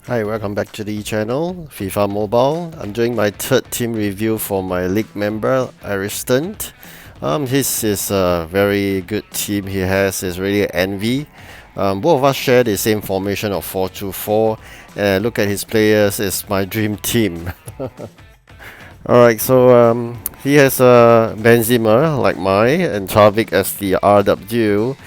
Hi, welcome back to the channel, FIFA Mobile. I'm doing my third team review for my league member, Iriston. His is a very good team he has, is really envy. Both of us share the same formation of 4-2-4, and look at his players, it's my dream team. Alright, so he has Benzema like mine and Chavik as the RW.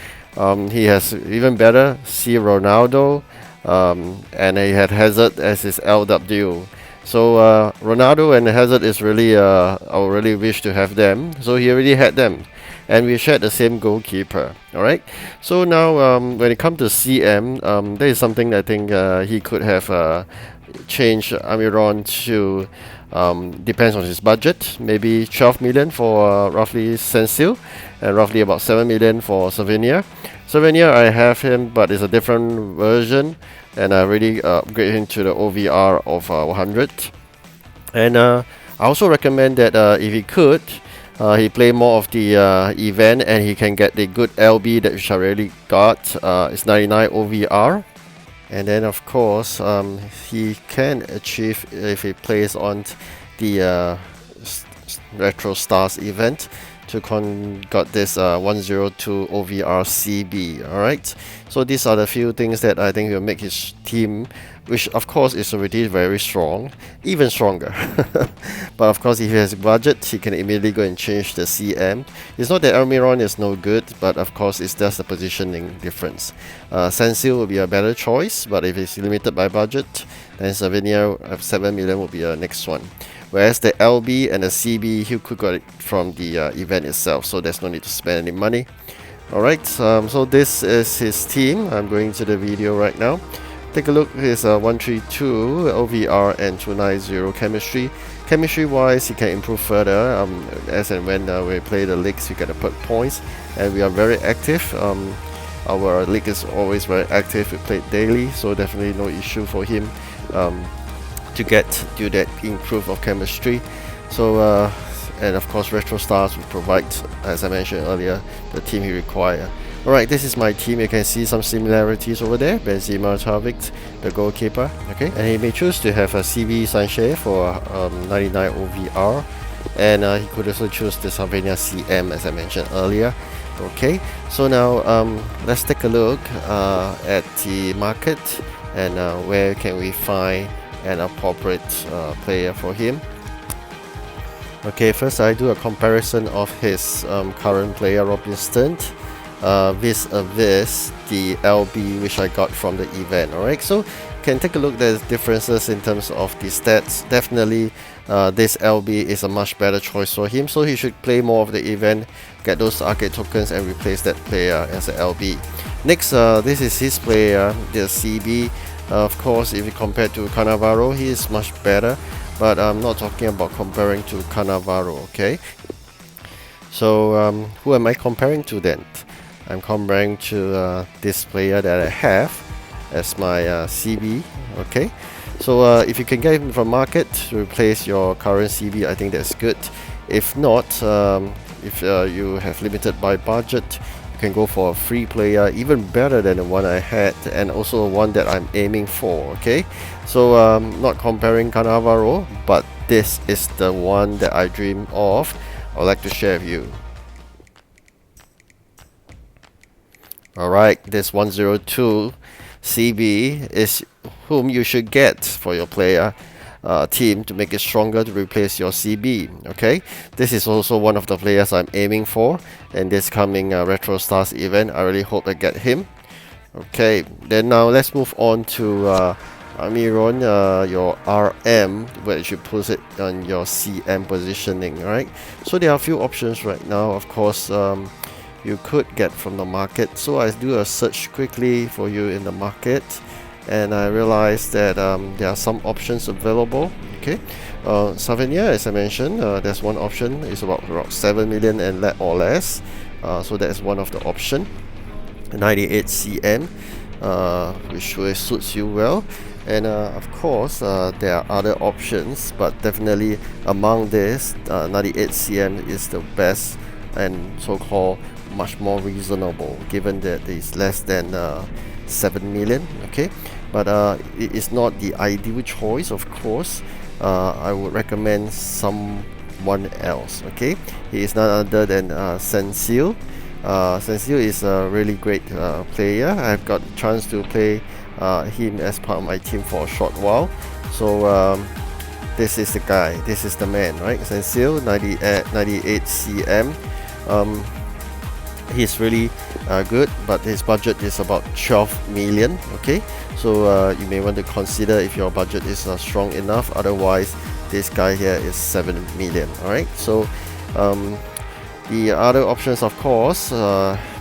He has even better C Ronaldo, and he had Hazard as his LW. So Ronaldo and Hazard is really I would really wish to have them. So he already had them, and we shared the same goalkeeper. All right. So now when it comes to CM, there is something I think he could have changed Amiron to. Depends on his budget. Maybe 12 million for roughly Sensil, and roughly about 7 million for Souvenir. Souvenir, I have him, but it's a different version, and I really upgrade him to the OVR of 100. And I also recommend that if he could, he play more of the event, and he can get the good LB that which I really got. It's 99 OVR. And then of course he can achieve if he plays on the Retro Stars event to got this 102 OVR CB. Alright, so these are the few things that I think will make his team, which of course is already very strong, even stronger. But of course if he has a budget, he can immediately go and change the CM. It's not that Almiron is no good, but of course it's just the positioning difference. Sensil will be a better choice, but if it's limited by budget, then Souvenir of 7 million will be a next one. Whereas the LB and the CB, he could get it from the event itself, so there's no need to spend any money. Alright, so this is his team. I'm going to the video right now. Take a look, his 132 OVR and 290 chemistry. Chemistry wise, he can improve further as and when we play the leagues, you get to put points, and we are very active. Our league is always very active, we play daily, so definitely no issue for him to get to that improve of chemistry. So and of course Retro Stars will provide, as I mentioned earlier, the team he requires. Alright, this is my team. You can see some similarities over there. Benzema, Chavik, the goalkeeper. Okay, and he may choose to have a CB Sanchez for 99 OVR, and he could also choose the Slovenia CM as I mentioned earlier. Okay, so now let's take a look at the market and where can we find an appropriate player for him. Okay, first I do a comparison of his current player Robinson vis-a-vis the LB which I got from the event. Alright, so can take a look at the differences in terms of the stats. Definitely this LB is a much better choice for him, so he should play more of the event, get those arcade tokens and replace that player as a LB. Next, this is his player, the CB. Of course, if you compare to Cannavaro, he is much better, but I'm not talking about comparing to Cannavaro. Okay, so who am I comparing to then? I'm comparing to this player that I have as my CB. Okay, so if you can get him from market to replace your current CB, I think that's good. If not, if you have limited by budget, you can go for a free player, even better than the one I had, and also one that I'm aiming for. Okay, so not comparing Cannavaro, but this is the one that I dream of. I'd like to share with you. Alright, this 102 CB is whom you should get for your player team to make it stronger to replace your CB. Okay, this is also one of the players I'm aiming for in this coming Retro Stars event. I really hope I get him. Okay, then now let's move on to Amiron, your RM, where you should put it on your CM positioning. Alright, so there are a few options right now. Of course, you could get from the market, so I do a search quickly for you in the market, and I realized that there are some options available. Okay, Souvenir, as I mentioned, there's one option, it's about 7 million and or less, so that's one of the option. 98 CM, which really suits you well. And of course there are other options, but definitely among this 98 CM is the best and so-called much more reasonable, given that it's less than 7 million. Okay, but it is not the ideal choice, of course. I would recommend someone else. Okay, he is none other than Sensil. Sensil is a really great player. I've got a chance to play him as part of my team for a short while. So this is the guy, this is the man, right? Sensil, 98 cm. He's really good, but his budget is about 12 million. Okay, so you may want to consider if your budget is strong enough. Otherwise, this guy here is 7 million. All right, so the other options, of course,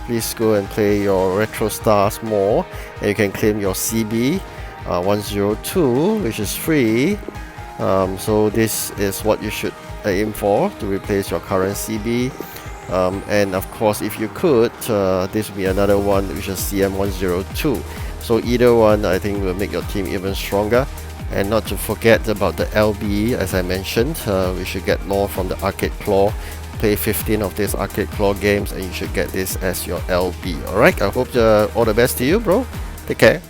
please go and play your retro stars more, and you can claim your CB 102, which is free. So this is what you should aim for to replace your current CB. And of course, if you could, this will be another one, which is CM102. So either one, I think, will make your team even stronger. And not to forget about the LB, as I mentioned, we should get more from the Arcade Claw. Play 15 of these Arcade Claw games, and you should get this as your LB. Alright, I hope all the best to you, bro. Take care.